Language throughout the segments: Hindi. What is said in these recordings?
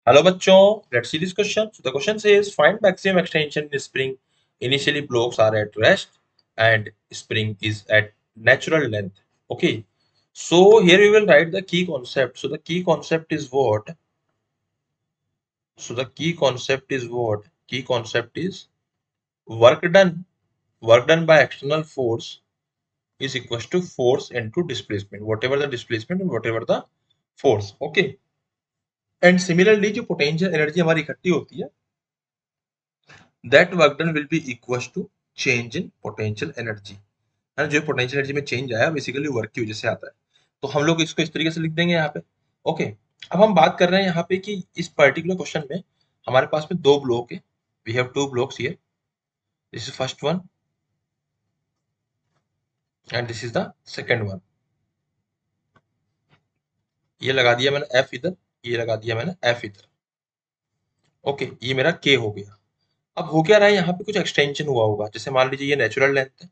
Hello bachcho, let's see this question. So the question says find maximum extension in spring. Initially blocks are at rest and spring is at natural length. Okay. So here we will write the key concept. So the key concept is what? So the key concept is what? Key concept is work done. Work done by external force is equals to force into displacement. Whatever the displacement and whatever the force. Okay. And similarly जो potential energy हमारी इकट्ठी होती है that work done will be equals to change in potential energy है ना, जो पोटेंशियल एनर्जी में चेंज आया बेसिकली वर्क की वजह से आता है। तो हम लोग इसको इस तरीके से लिख देंगे यहाँ पे। ओके। अब हम बात कर रहे हैं यहाँ पे कि इस पर्टिकुलर क्वेश्चन में हमारे पास में दो ब्लॉक है। We have two blocks here, this is first one and this is the second one. ये लगा दिया मैंने एफ इधर, ये लगा दिया मैंने एफ इधर। ओके, ये मेरा के हो गया। अब हो क्या रहा है, यहाँ पे कुछ एक्सटेंशन हुआ होगा। जैसे मान लीजिए ये नेचुरल लेंथ है,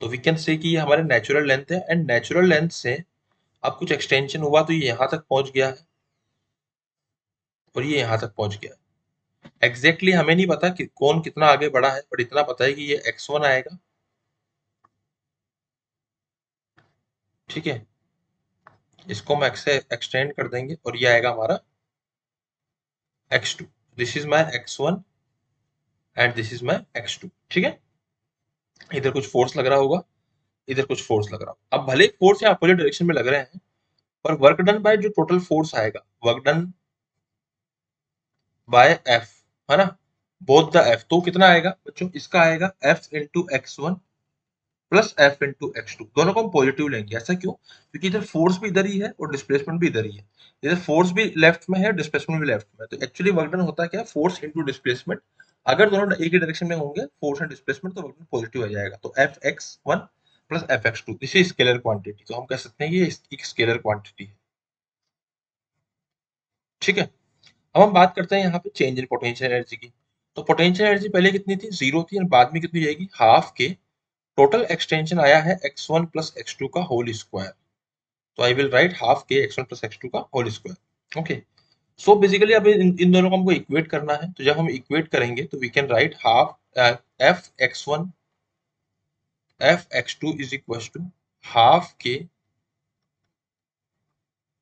तो वी कैन से कि ये हमारे नेचुरल लेंथ है एंड नेचुरल लेंथ से अब कुछ एक्सटेंशन हुआ तो ये यहाँ तक पहुंच गया है और ये यहाँ तक पहुंच गया है। एग्जैक्टली हमें नहीं पता कि कौन कितना आगे बढ़ा है, पर इतना पता है कि ये x1 आएगा, ठीक है। इसको हम x से एक्सटेंड कर देंगे और ये आएगा हमारा x2। This is my x1 and this is my x2, ठीक है। इधर कुछ फोर्स लग रहा होगा, इधर कुछ फोर्स लग रहा होगा। अब भले फोर्स या अपोजिट डायरेक्शन में लग रहे हैं, पर वर्क डन बाय जो टोटल फोर्स आएगा, वर्क डन बाय एफ, है ना, बोथ द एफ, तो कितना आएगा बच्चों, इसका आएगा F into x1 plus F into x2। दोनों को हम पॉजिटिव लेंगे। ऐसा क्यों? क्योंकि इधर फोर्स भी इधर ही है और डिस्प्लेसमेंट भी इधर ही है। इधर फोर्स भी लेफ्ट में है, डिस्प्लेसमेंट भी लेफ्ट में है, तो एक्चुअली वर्क डन होता क्या है, फोर्स इंटू डिस्प्लेसमेंट। अगर दोनों एक ही डायरेक्शन में होंगे, फोर्स एंड डिस्प्लेसमेंट, तो वर्क डन पॉजिटिव आ जाएगा। तो F X one plus F X two, this is scalar quantity. तो हम कह सकते हैं ये एक स्केलर क्वांटिटी है, ठीक है। अब हम बात करते हैं यहाँ पे चेंज इन पोटेंशियल एनर्जी की। तो पोटेंशियल एनर्जी पहले कितनी थी, जीरो थी, और बाद में कितनी जाएगी, हाफ के टोटल एक्सटेंशन आया है x1 प्लस x2 का होल स्क्वायर। तो आई विल राइट हाफ के x1 प्लस x2 का whole square. Okay. So basically अब इन दोनों को हमको इक्वेट करना है। तो जब हम इक्वेट करेंगे तो we can write half F x1 F x2 is equal to half के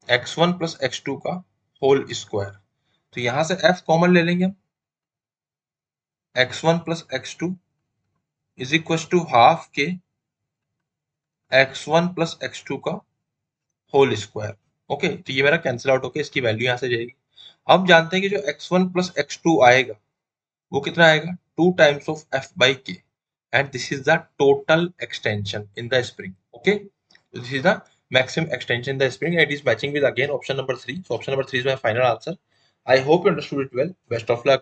x1 प्लस x2 का होल स्क्वायर। तो यहां से f कॉमन ले लेंगे हम, x1 plus x2 is equal to half के x1 प्लस x2 का होल स्क्वायर। ओके, तो ये मेरा कैंसिल आउट होकर इसकी वैल्यू यहां से जाएगी। अब जानते हैं कि जो x1 प्लस x2 आएगा वो कितना आएगा, 2 times of f by k, and this is the total extension in the spring. Okay, so this is the maximum extension in the spring and it is matching with again option number 3. So option number 3 is my final answer. I hope you understood it well. Best of luck.